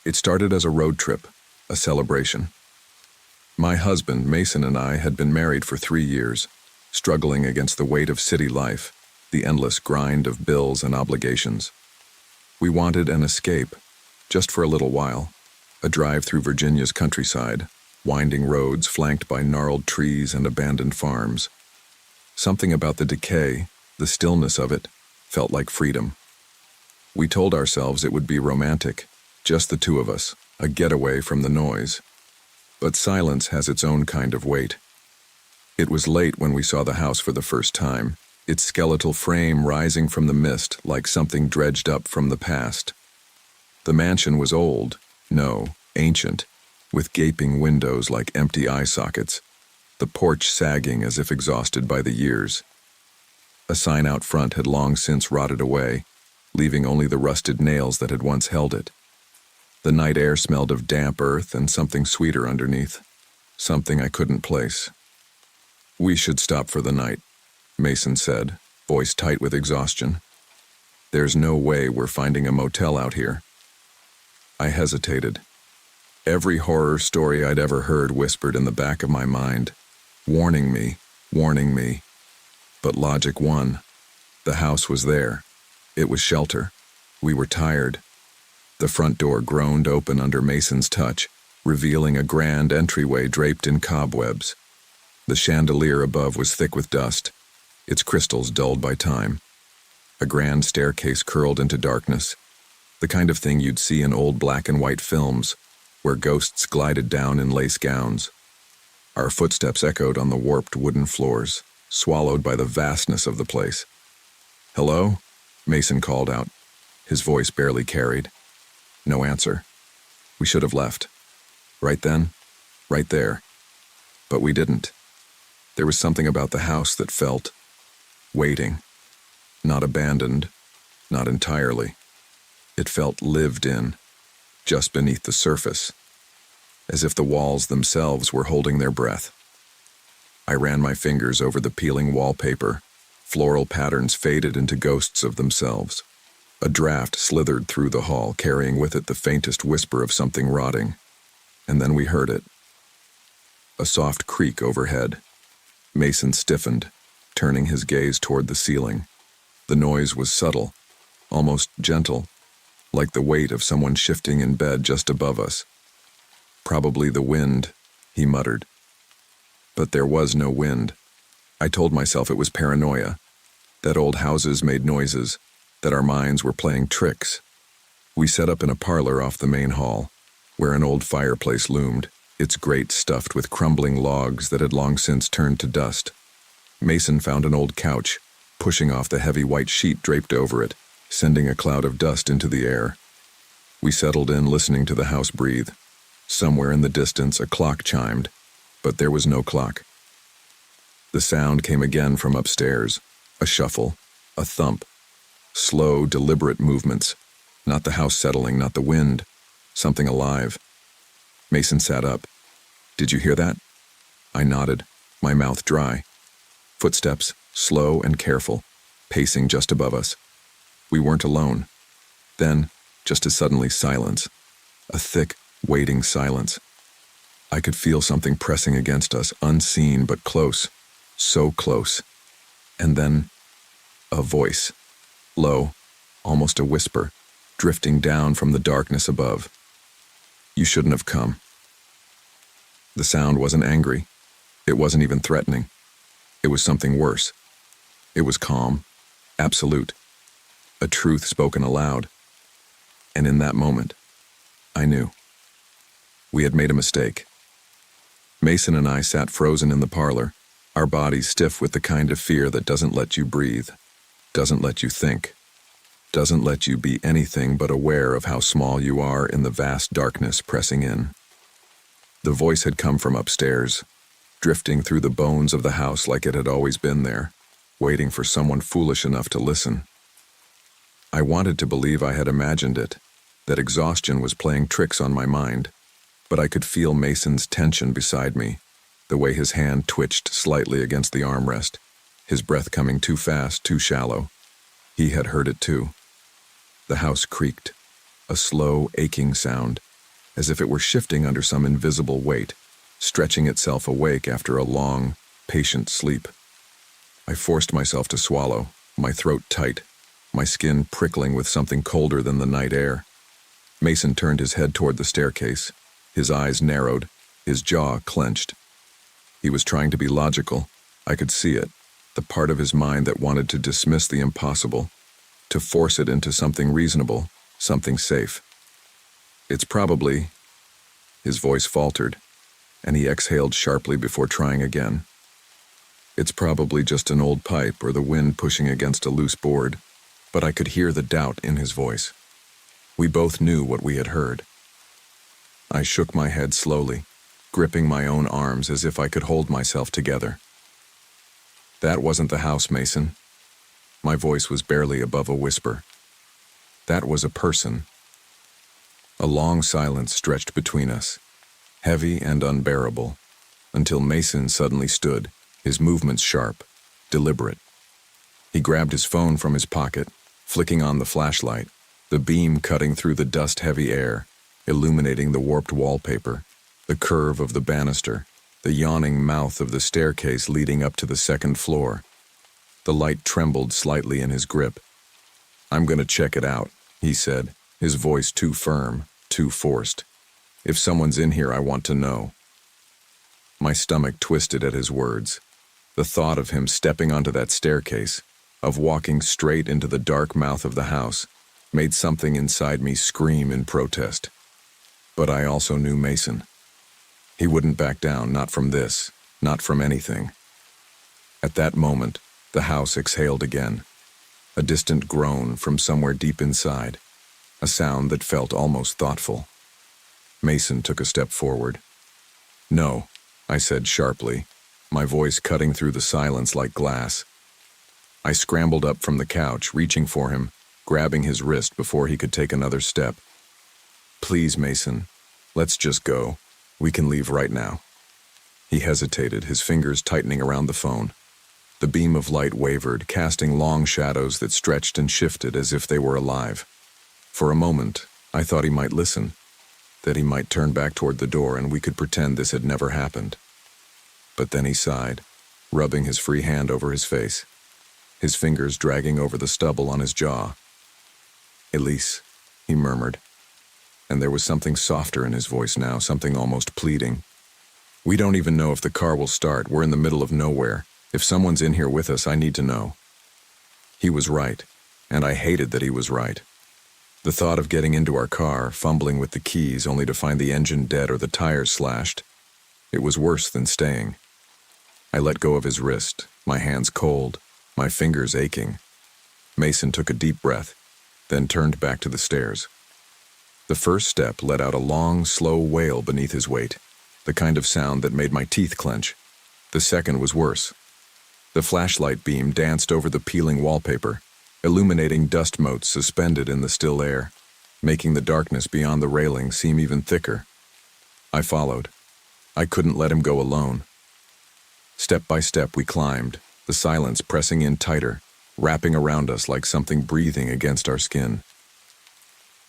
It started as a road trip, a celebration. My husband, Mason, and I had been married for 3 years, struggling against the weight of city life, the endless grind of bills and obligations. We wanted an escape, just for a little while, a drive through Virginia's countryside, winding roads flanked by gnarled trees and abandoned farms. Something about the decay, the stillness of it, felt like freedom. We told ourselves it would be romantic, just the two of us, a getaway from the noise. But silence has its own kind of weight. It was late when we saw the house for the first time, its skeletal frame rising from the mist like something dredged up from the past. The mansion was old, no, ancient, with gaping windows like empty eye sockets, the porch sagging as if exhausted by the years. A sign out front had long since rotted away, leaving only the rusted nails that had once held it. The night air smelled of damp earth and something sweeter underneath, something I couldn't place. "We should stop for the night," Mason said, voice tight with exhaustion. "There's no way we're finding a motel out here." I hesitated. Every horror story I'd ever heard whispered in the back of my mind, warning me, warning me. But logic won. The house was there. It was shelter. We were tired. The front door groaned open under Mason's touch, revealing a grand entryway draped in cobwebs. The chandelier above was thick with dust, its crystals dulled by time. A grand staircase curled into darkness, the kind of thing you'd see in old black and white films, where ghosts glided down in lace gowns. Our footsteps echoed on the warped wooden floors, swallowed by the vastness of the place. "Hello?" Mason called out. His voice barely carried. No answer. We should have left. Right then, right there. But we didn't. There was something about the house that felt waiting. Not abandoned, not entirely. It felt lived in, just beneath the surface, as if the walls themselves were holding their breath. I ran my fingers over the peeling wallpaper. Floral patterns faded into ghosts of themselves. A draft slithered through the hall, carrying with it the faintest whisper of something rotting. And then we heard it. A soft creak overhead. Mason stiffened, turning his gaze toward the ceiling. The noise was subtle, almost gentle, like the weight of someone shifting in bed just above us. "Probably the wind," he muttered. But there was no wind. I told myself it was paranoia, that old houses made noises, that our minds were playing tricks. We set up in a parlor off the main hall, where an old fireplace loomed, its grate stuffed with crumbling logs that had long since turned to dust. Mason found an old couch, pushing off the heavy white sheet draped over it, sending a cloud of dust into the air. We settled in, listening to the house breathe. Somewhere in the distance, a clock chimed, but there was no clock. The sound came again from upstairs, a shuffle, a thump, slow, deliberate movements, not the house settling, not the wind, something alive. Mason sat up. "Did you hear that?" I nodded, my mouth dry. Footsteps, slow and careful, pacing just above us. We weren't alone. Then, just as suddenly, silence. A thick, waiting silence. I could feel something pressing against us, unseen but close, so close. And then, a voice, low, almost a whisper, drifting down from the darkness above. "You shouldn't have come." The sound wasn't angry. It wasn't even threatening. It was something worse. It was calm, absolute, a truth spoken aloud. And in that moment, I knew. We had made a mistake. Mason and I sat frozen in the parlor, our bodies stiff with the kind of fear that doesn't let you breathe, doesn't let you think, doesn't let you be anything but aware of how small you are in the vast darkness pressing in. The voice had come from upstairs, drifting through the bones of the house like it had always been there, waiting for someone foolish enough to listen. I wanted to believe I had imagined it, that exhaustion was playing tricks on my mind, but I could feel Mason's tension beside me, the way his hand twitched slightly against the armrest, his breath coming too fast, too shallow. He had heard it too. The house creaked, a slow, aching sound, as if it were shifting under some invisible weight, stretching itself awake after a long, patient sleep. I forced myself to swallow, my throat tight, my skin prickling with something colder than the night air. Mason turned his head toward the staircase. His eyes narrowed, his jaw clenched. He was trying to be logical. I could see it, the part of his mind that wanted to dismiss the impossible, to force it into something reasonable, something safe. It's probably... His voice faltered, and he exhaled sharply before trying again. It's probably just an old pipe or the wind pushing against a loose board, but I could hear the doubt in his voice. We both knew what we had heard. I shook my head slowly, gripping my own arms as if I could hold myself together. That wasn't the house, Mason. My voice was barely above a whisper. That was a person. A long silence stretched between us, heavy and unbearable, until Mason suddenly stood, his movements sharp, deliberate. He grabbed his phone from his pocket, flicking on the flashlight, the beam cutting through the dust-heavy air, illuminating the warped wallpaper, the curve of the banister, the yawning mouth of the staircase leading up to the second floor. The light trembled slightly in his grip. "I'm going to check it out," he said, his voice too firm, too forced. "If someone's in here, I want to know." My stomach twisted at his words. The thought of him stepping onto that staircase, of walking straight into the dark mouth of the house, made something inside me scream in protest. But I also knew Mason. He wouldn't back down, not from this, not from anything. At that moment, the house exhaled again, a distant groan from somewhere deep inside, a sound that felt almost thoughtful. Mason took a step forward. "No," I said sharply, my voice cutting through the silence like glass. I scrambled up from the couch, reaching for him, grabbing his wrist before he could take another step. "Please, Mason, let's just go. We can leave right now." He hesitated, his fingers tightening around the phone. The beam of light wavered, casting long shadows that stretched and shifted as if they were alive. For a moment, I thought he might listen, that he might turn back toward the door and we could pretend this had never happened. But then he sighed, rubbing his free hand over his face, his fingers dragging over the stubble on his jaw. "Elise," he murmured, and there was something softer in his voice now, something almost pleading. "We don't even know if the car will start. We're in the middle of nowhere. If someone's in here with us, I need to know." He was right, and I hated that he was right. The thought of getting into our car, fumbling with the keys only to find the engine dead or the tires slashed, it was worse than staying. I let go of his wrist, my hands cold, my fingers aching. Mason took a deep breath, then turned back to the stairs. The first step let out a long, slow wail beneath his weight, the kind of sound that made my teeth clench. The second was worse. The flashlight beam danced over the peeling wallpaper, illuminating dust motes suspended in the still air, making the darkness beyond the railing seem even thicker. I followed. I couldn't let him go alone. Step by step we climbed, the silence pressing in tighter, wrapping around us like something breathing against our skin.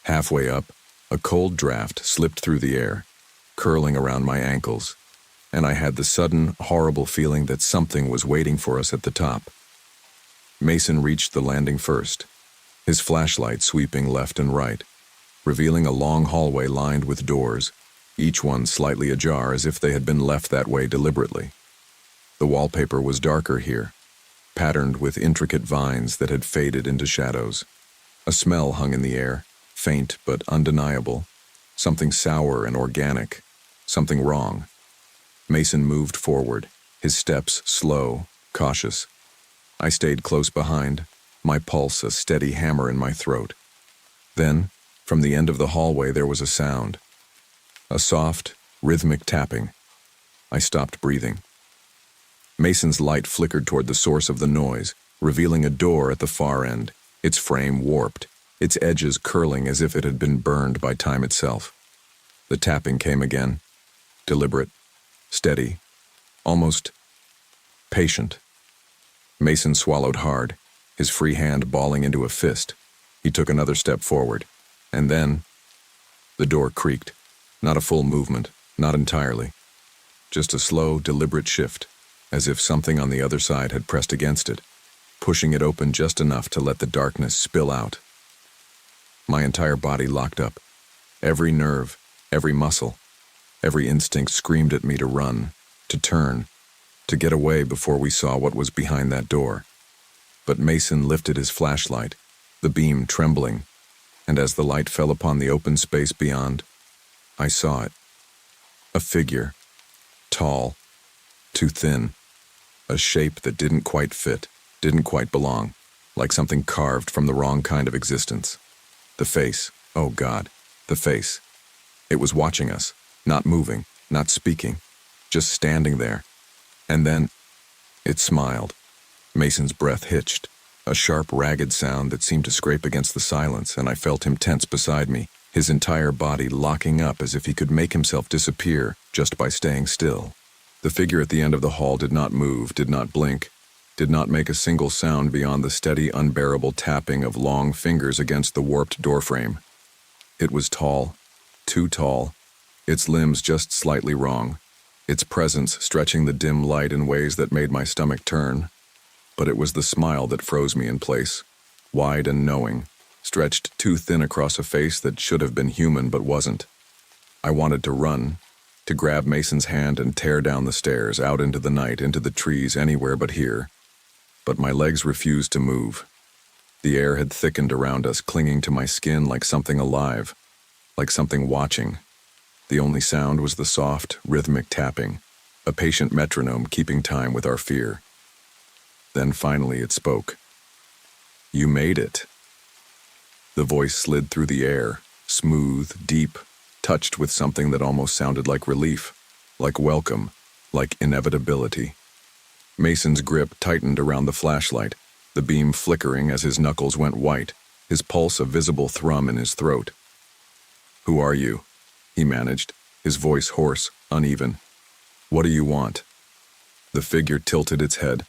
Halfway up, a cold draft slipped through the air, curling around my ankles, and I had the sudden, horrible feeling that something was waiting for us at the top. Mason reached the landing first, his flashlight sweeping left and right, revealing a long hallway lined with doors, each one slightly ajar as if they had been left that way deliberately. The wallpaper was darker here, patterned with intricate vines that had faded into shadows. A smell hung in the air, faint but undeniable, something sour and organic, something wrong. Mason moved forward, his steps slow, cautious. I stayed close behind, my pulse a steady hammer in my throat. Then, from the end of the hallway there was a sound. A soft, rhythmic tapping. I stopped breathing. Mason's light flickered toward the source of the noise, revealing a door at the far end, its frame warped, its edges curling as if it had been burned by time itself. The tapping came again, deliberate, steady, almost patient. Mason swallowed hard, his free hand balling into a fist. He took another step forward, and then the door creaked. Not a full movement, not entirely. Just a slow, deliberate shift, as if something on the other side had pressed against it, pushing it open just enough to let the darkness spill out. My entire body locked up. Every nerve, every muscle, every instinct screamed at me to run, to turn, to get away before we saw what was behind that door. But Mason lifted his flashlight, the beam trembling, and as the light fell upon the open space beyond, I saw it. A figure, tall, too thin, a shape that didn't quite fit, didn't quite belong, like something carved from the wrong kind of existence. The face, oh God, the face. It was watching us, not moving, not speaking, just standing there. And then, it smiled. Mason's breath hitched, a sharp, ragged sound that seemed to scrape against the silence, and I felt him tense beside me, his entire body locking up as if he could make himself disappear just by staying still. The figure at the end of the hall did not move, did not blink, did not make a single sound beyond the steady, unbearable tapping of long fingers against the warped doorframe. It was tall, too tall, its limbs just slightly wrong, its presence stretching the dim light in ways that made my stomach turn. But it was the smile that froze me in place, wide and knowing, stretched too thin across a face that should have been human but wasn't. I wanted to run, to grab Mason's hand and tear down the stairs, out into the night, into the trees, anywhere but here. But my legs refused to move. The air had thickened around us, clinging to my skin like something alive, like something watching. The only sound was the soft, rhythmic tapping, a patient metronome keeping time with our fear. Then finally it spoke. "You made it." The voice slid through the air, smooth, deep, touched with something that almost sounded like relief, like welcome, like inevitability. Mason's grip tightened around the flashlight, the beam flickering as his knuckles went white, his pulse a visible thrum in his throat. "Who are you?" he managed, his voice hoarse, uneven. "What do you want?" The figure tilted its head,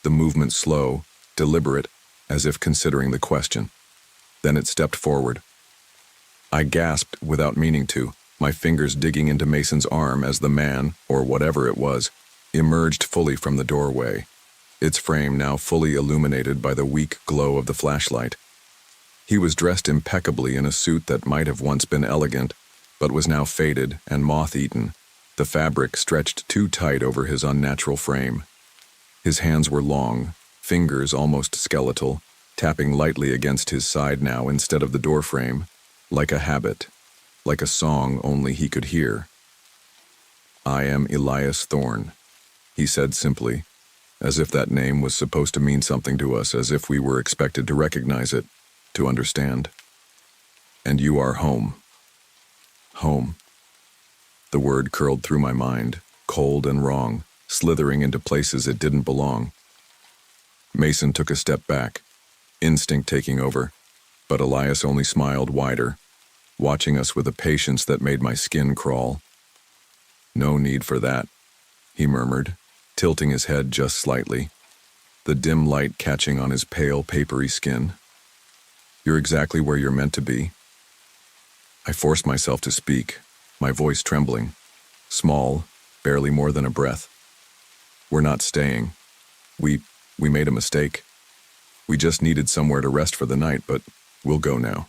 the movement slow, deliberate, as if considering the question. Then it stepped forward. I gasped without meaning to, my fingers digging into Mason's arm as the man, or whatever it was, emerged fully from the doorway, its frame now fully illuminated by the weak glow of the flashlight. He was dressed impeccably in a suit that might have once been elegant, but was now faded and moth-eaten, the fabric stretched too tight over his unnatural frame. His hands were long, fingers almost skeletal, tapping lightly against his side now instead of the doorframe, like a habit, like a song only he could hear. "I am Elias Thorne," he said simply, as if that name was supposed to mean something to us, as if we were expected to recognize it, to understand. "And you are home." Home. The word curled through my mind, cold and wrong, slithering into places it didn't belong. Mason took a step back, instinct taking over, but Elias only smiled wider, watching us with a patience that made my skin crawl. "No need for that," he murmured, tilting his head just slightly, the dim light catching on his pale, papery skin. "You're exactly where you're meant to be." I forced myself to speak, my voice trembling, small, barely more than a breath. "We're not staying. We made a mistake. We just needed somewhere to rest for the night, but we'll go now."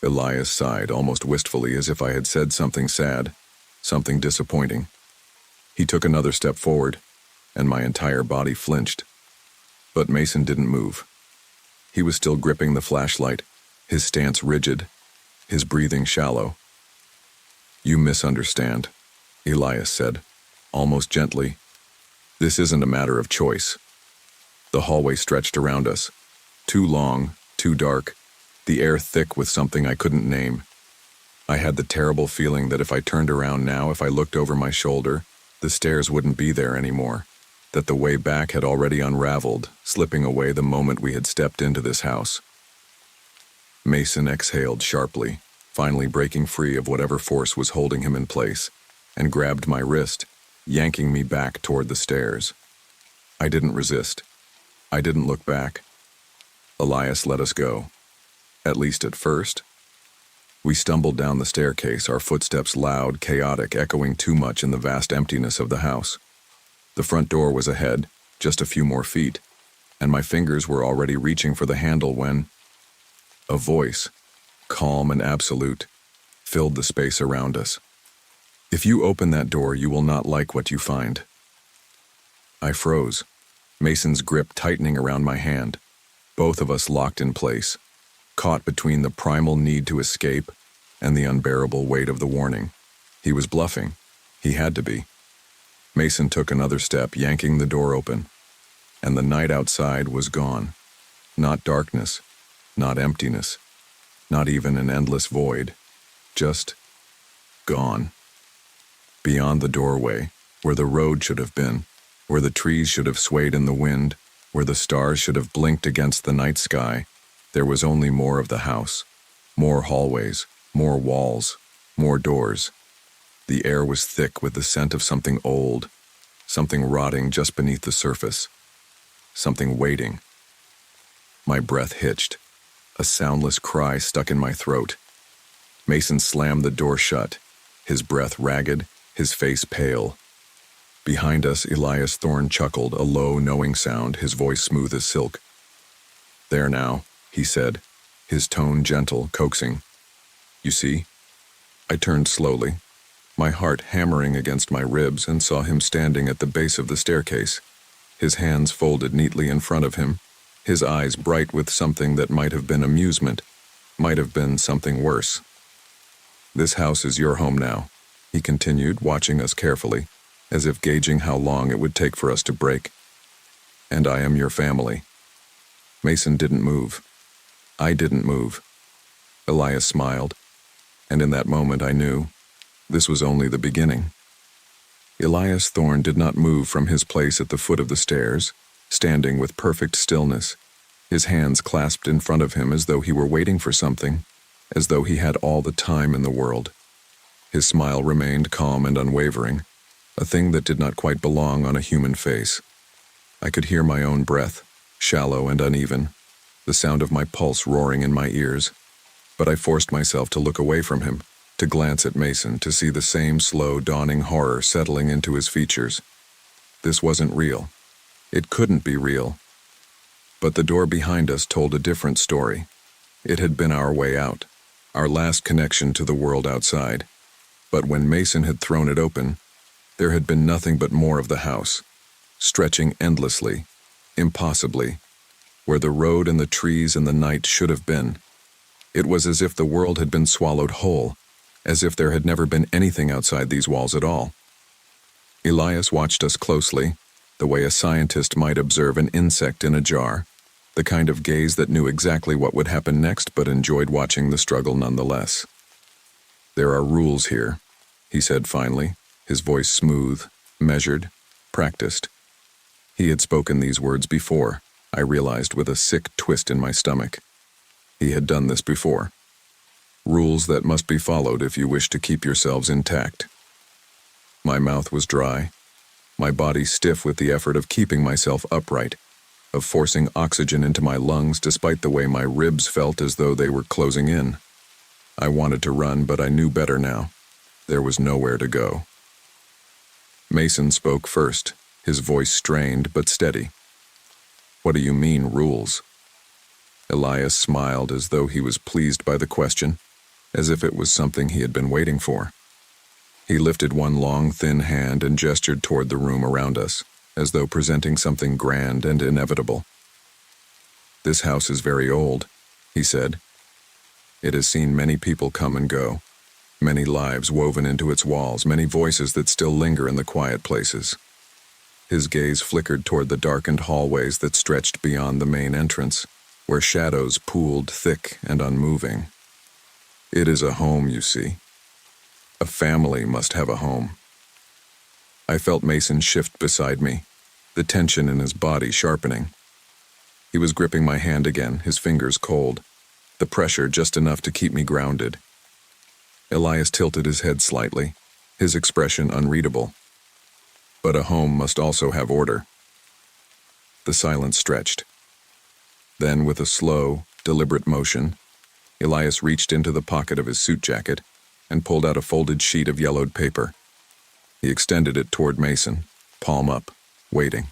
Elias sighed, almost wistfully, as if I had said something sad, something disappointing. He took another step forward, and my entire body flinched. But Mason didn't move. He was still gripping the flashlight, his stance rigid, his breathing shallow. "You misunderstand," Elias said, almost gently. "This isn't a matter of choice." The hallway stretched around us, too long, too dark, the air thick with something I couldn't name. I had the terrible feeling that if I turned around now, if I looked over my shoulder, the stairs wouldn't be there anymore, that the way back had already unraveled, slipping away the moment we had stepped into this house. Mason exhaled sharply, finally breaking free of whatever force was holding him in place, and grabbed my wrist, yanking me back toward the stairs. I didn't resist. I didn't look back. Elias let us go. At least at first. We stumbled down the staircase, our footsteps loud, chaotic, echoing too much in the vast emptiness of the house. The front door was ahead, just a few more feet, and my fingers were already reaching for the handle when a voice, calm and absolute, filled the space around us. "If you open that door, you will not like what you find." I froze, Mason's grip tightening around my hand, both of us locked in place, caught between the primal need to escape and the unbearable weight of the warning. He was bluffing. He had to be. Mason took another step, yanking the door open, and the night outside was gone. Not darkness, not emptiness, not even an endless void, just gone. Beyond the doorway, where the road should have been, where the trees should have swayed in the wind, where the stars should have blinked against the night sky, there was only more of the house. More hallways, more walls, more doors. The air was thick with the scent of something old, something rotting just beneath the surface, something waiting. My breath hitched. A soundless cry stuck in my throat. Mason slammed the door shut, his breath ragged, his face pale. Behind us, Elias Thorne chuckled, a low, knowing sound, his voice smooth as silk. "There now," he said, his tone gentle, coaxing. "You see?" I turned slowly, my heart hammering against my ribs, and saw him standing at the base of the staircase, his hands folded neatly in front of him, his eyes bright with something that might have been amusement, might have been something worse. "This house is your home now," he continued, watching us carefully, as if gauging how long it would take for us to break. "And I am your family." Mason didn't move. I didn't move. Elias smiled, and in that moment I knew this was only the beginning. Elias Thorne did not move from his place at the foot of the stairs, standing with perfect stillness, his hands clasped in front of him as though he were waiting for something, as though he had all the time in the world. His smile remained calm and unwavering, a thing that did not quite belong on a human face. I could hear my own breath, shallow and uneven, the sound of my pulse roaring in my ears, but I forced myself to look away from him, to glance at Mason, to see the same slow, dawning horror settling into his features. This wasn't real. It couldn't be real. But the door behind us told a different story. It had been our way out, our last connection to the world outside. But when Mason had thrown it open, there had been nothing but more of the house, stretching endlessly, impossibly, where the road and the trees and the night should have been. It was as if the world had been swallowed whole, as if there had never been anything outside these walls at all. Elias watched us closely, the way a scientist might observe an insect in a jar, the kind of gaze that knew exactly what would happen next but enjoyed watching the struggle nonetheless. "There are rules here," he said finally, his voice smooth, measured, practiced. He had spoken these words before, I realized with a sick twist in my stomach. He had done this before. "Rules that must be followed if you wish to keep yourselves intact." My mouth was dry, my body stiff with the effort of keeping myself upright, of forcing oxygen into my lungs despite the way my ribs felt as though they were closing in. I wanted to run, but I knew better now. There was nowhere to go. Mason spoke first, his voice strained but steady. "What do you mean, rules?" Elias smiled as though he was pleased by the question, as if it was something he had been waiting for. He lifted one long, thin hand and gestured toward the room around us, as though presenting something grand and inevitable. "This house is very old," he said. "It has seen many people come and go, many lives woven into its walls, many voices that still linger in the quiet places." His gaze flickered toward the darkened hallways that stretched beyond the main entrance, where shadows pooled thick and unmoving. "It is a home, you see. A family must have a home." I felt Mason shift beside me, the tension in his body sharpening. He was gripping my hand again, his fingers cold, the pressure just enough to keep me grounded. Elias tilted his head slightly, his expression unreadable. "But a home must also have order." The silence stretched. Then, with a slow, deliberate motion, Elias reached into the pocket of his suit jacket and pulled out a folded sheet of yellowed paper. He extended it toward Mason, palm up, waiting.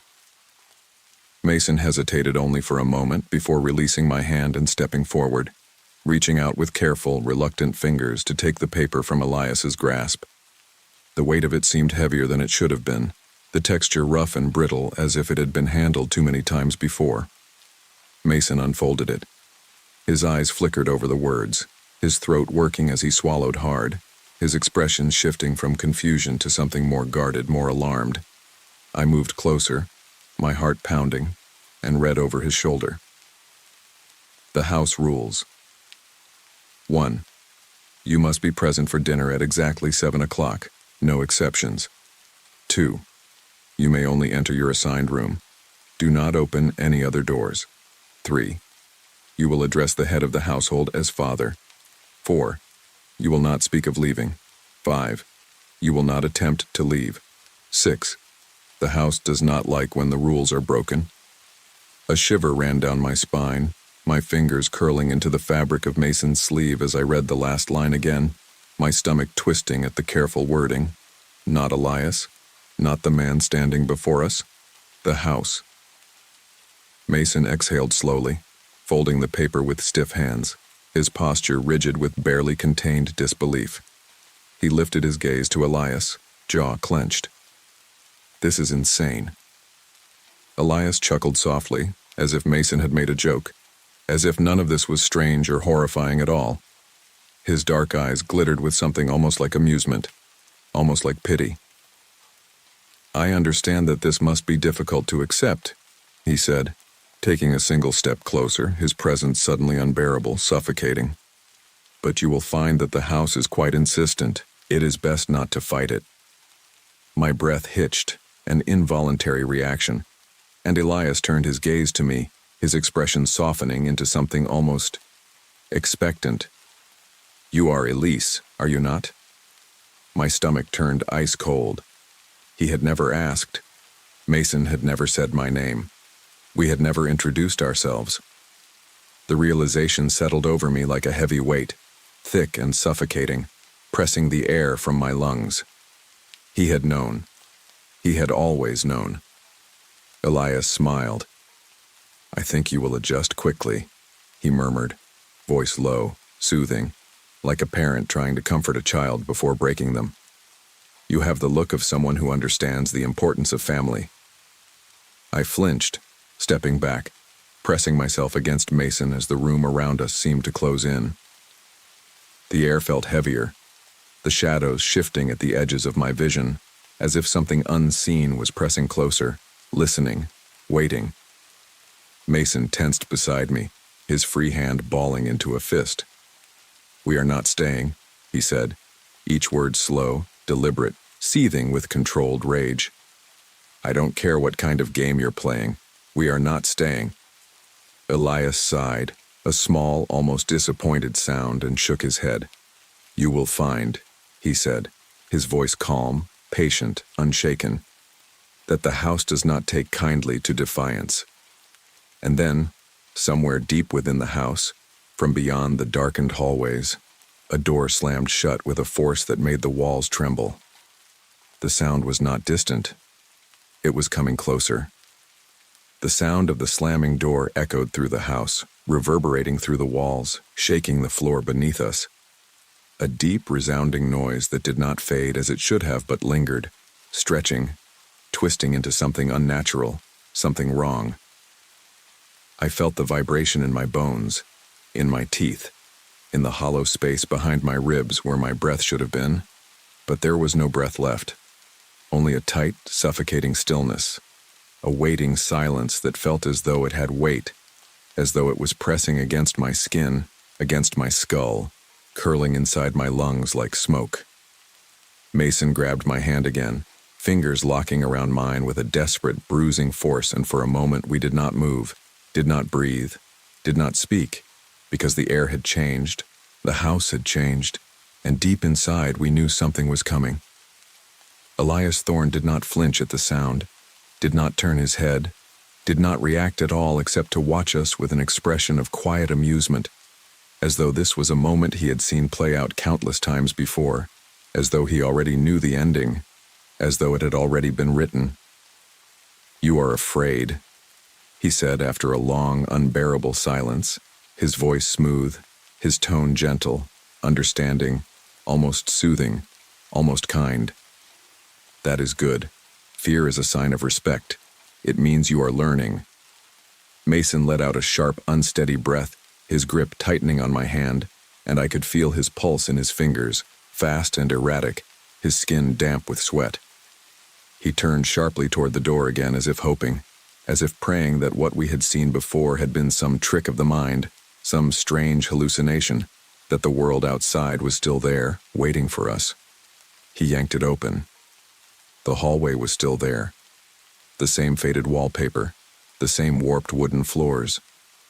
Mason hesitated only for a moment before releasing my hand and stepping forward, reaching out with careful, reluctant fingers to take the paper from Elias's grasp. The weight of it seemed heavier than it should have been, the texture rough and brittle as if it had been handled too many times before. Mason unfolded it. His eyes flickered over the words, his throat working as he swallowed hard, his expression shifting from confusion to something more guarded, more alarmed. I moved closer, my heart pounding, and read over his shoulder. The house rules. 1. You must be present for dinner at exactly 7 o'clock, no exceptions. 2. You may only enter your assigned room. Do not open any other doors. 3. You will address the head of the household as father. 4. You will not speak of leaving. 5. You will not attempt to leave. 6. The house does not like when the rules are broken. A shiver ran down my spine, my fingers curling into the fabric of Mason's sleeve as I read the last line again, my stomach twisting at the careful wording. Not Elias, not the man standing before us, the house. Mason exhaled slowly, folding the paper with stiff hands, his posture rigid with barely contained disbelief. He lifted his gaze to Elias, jaw clenched. This is insane. Elias chuckled softly, as if Mason had made a joke, as if none of this was strange or horrifying at all. His dark eyes glittered with something almost like amusement, almost like pity. I understand that this must be difficult to accept, he said, taking a single step closer, his presence suddenly unbearable, suffocating. But you will find that the house is quite insistent. It is best not to fight it. My breath hitched, an involuntary reaction, and Elias turned his gaze to me, his expression softening into something almost expectant. You are Elise, are you not? My stomach turned ice cold. He had never asked. Mason had never said my name. We had never introduced ourselves. The realization settled over me like a heavy weight, thick and suffocating, pressing the air from my lungs. He had known. He had always known. Elias smiled. I think you will adjust quickly, he murmured, voice low, soothing, like a parent trying to comfort a child before breaking them. You have the look of someone who understands the importance of family. I flinched, stepping back, pressing myself against Mason as the room around us seemed to close in. The air felt heavier, the shadows shifting at the edges of my vision, as if something unseen was pressing closer, listening, waiting. Mason tensed beside me, his free hand balling into a fist. We are not staying, he said, each word slow, deliberate, seething with controlled rage. I don't care what kind of game you're playing. We are not staying. Elias sighed, a small, almost disappointed sound, and shook his head. You will find, he said, his voice calm, patient, unshaken, that the house does not take kindly to defiance. And then, somewhere deep within the house, from beyond the darkened hallways, a door slammed shut with a force that made the walls tremble. The sound was not distant. It was coming closer. The sound of the slamming door echoed through the house, reverberating through the walls, shaking the floor beneath us. A deep, resounding noise that did not fade as it should have but lingered, stretching, twisting into something unnatural, something wrong. I felt the vibration in my bones, in my teeth, in the hollow space behind my ribs where my breath should have been, but there was no breath left, only a tight, suffocating stillness, a waiting silence that felt as though it had weight, as though it was pressing against my skin, against my skull, curling inside my lungs like smoke. Mason grabbed my hand again, fingers locking around mine with a desperate, bruising force, and for a moment we did not move, did not breathe, did not speak, because the air had changed, the house had changed, and deep inside we knew something was coming. Elias Thorne did not flinch at the sound, did not turn his head, did not react at all except to watch us with an expression of quiet amusement, as though this was a moment he had seen play out countless times before, as though he already knew the ending, as though it had already been written. "You are afraid," he said after a long, unbearable silence, his voice smooth, his tone gentle, understanding, almost soothing, almost kind. "That is good. Fear is a sign of respect. It means you are learning." Mason let out a sharp, unsteady breath, his grip tightening on my hand, and I could feel his pulse in his fingers, fast and erratic, his skin damp with sweat. He turned sharply toward the door again, as if hoping, as if praying that what we had seen before had been some trick of the mind, some strange hallucination, that the world outside was still there, waiting for us. He yanked it open. The hallway was still there. The same faded wallpaper, the same warped wooden floors,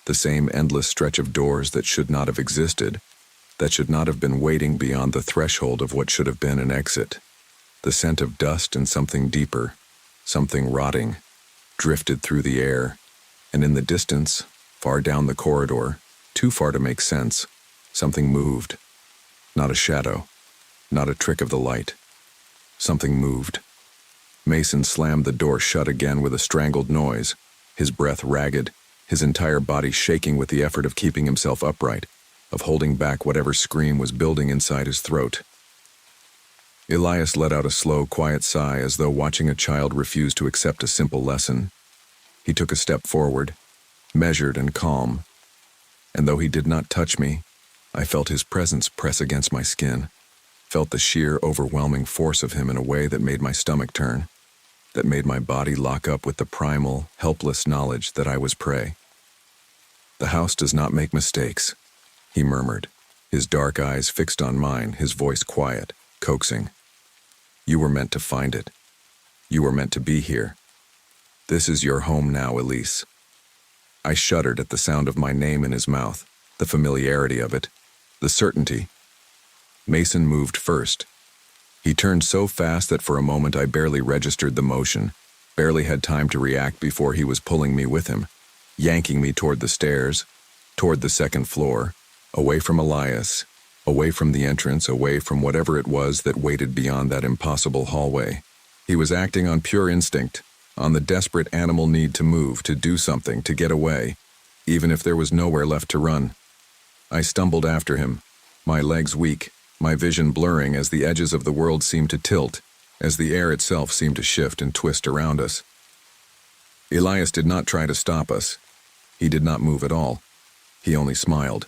the same endless stretch of doors that should not have existed, that should not have been waiting beyond the threshold of what should have been an exit. The scent of dust and something deeper, something rotting, drifted through the air, and in the distance, far down the corridor, too far to make sense, something moved. Not a shadow, not a trick of the light. Something moved. Mason slammed the door shut again with a strangled noise, his breath ragged, his entire body shaking with the effort of keeping himself upright, of holding back whatever scream was building inside his throat. Elias let out a slow, quiet sigh as though watching a child refuse to accept a simple lesson. He took a step forward, measured and calm, and though he did not touch me, I felt his presence press against my skin, felt the sheer, overwhelming force of him in a way that made my stomach turn, that made my body lock up with the primal, helpless knowledge that I was prey. "The house does not make mistakes," he murmured, his dark eyes fixed on mine, his voice quiet, coaxing. "You were meant to find it. You were meant to be here. This is your home now, Elise." I shuddered at the sound of my name in his mouth, the familiarity of it, the certainty. Mason moved first. He turned so fast that for a moment I barely registered the motion, barely had time to react before he was pulling me with him, yanking me toward the stairs, toward the second floor, away from Elias, away from the entrance, away from whatever it was that waited beyond that impossible hallway. He was acting on pure instinct, on the desperate animal need to move, to do something, to get away, even if there was nowhere left to run. I stumbled after him, my legs weak, my vision blurring as the edges of the world seemed to tilt, as the air itself seemed to shift and twist around us. Elias did not try to stop us. He did not move at all. He only smiled.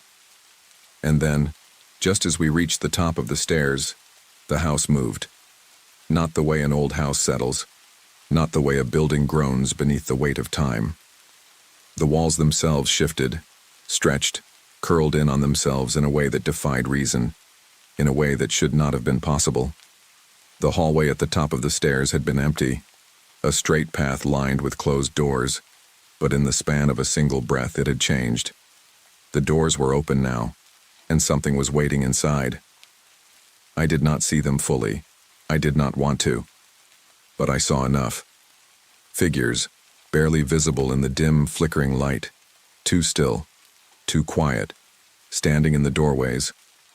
And then, just as we reached the top of the stairs, the house moved. Not the way an old house settles, not the way a building groans beneath the weight of time. The walls themselves shifted, stretched, curled in on themselves in a way that defied reason, in a way that should not have been possible. The hallway at the top of the stairs had been empty, a straight path lined with closed doors, but in the span of a single breath it had changed. The doors were open now, and something was waiting inside. I did not see them fully. I did not want to. But I saw enough. Figures, barely visible in the dim, flickering light, too still, too quiet, standing in the doorways,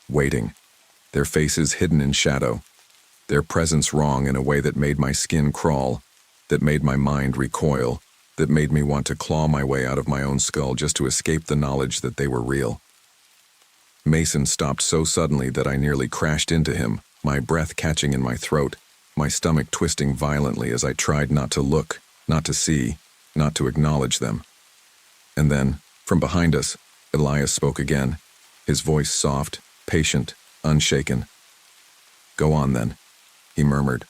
waiting, their faces hidden in shadow, their presence wrong in a way that made my skin crawl, that made my mind recoil, that made me want to claw my way out of my own skull just to escape the knowledge that they were real. Mason stopped so suddenly that I nearly crashed into him, my breath catching in my throat, my stomach twisting violently as I tried not to look, not to see, not to acknowledge them. And then, from behind us, Elias spoke again, his voice soft, patient, unshaken. "Go on, then," he murmured.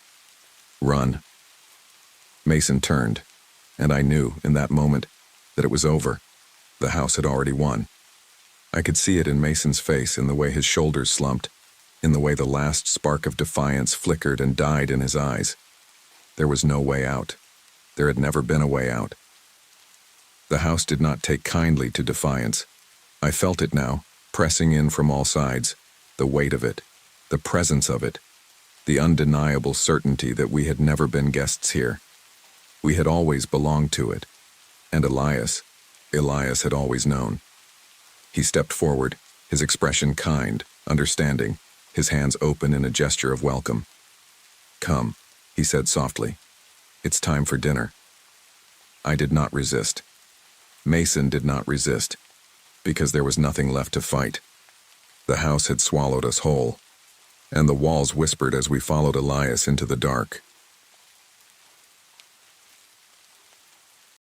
"Run." Mason turned, and I knew, in that moment, that it was over. The house had already won. I could see it in Mason's face, in the way his shoulders slumped, in the way the last spark of defiance flickered and died in his eyes. There was no way out. There had never been a way out. The house did not take kindly to defiance. I felt it now, pressing in from all sides, the weight of it, the presence of it, the undeniable certainty that we had never been guests here. We had always belonged to it, and Elias had always known. He stepped forward, his expression kind, understanding, his hands open in a gesture of welcome. "Come," he said softly. "It's time for dinner." I did not resist. Mason did not resist, because there was nothing left to fight. The house had swallowed us whole, and the walls whispered as we followed Elias into the dark.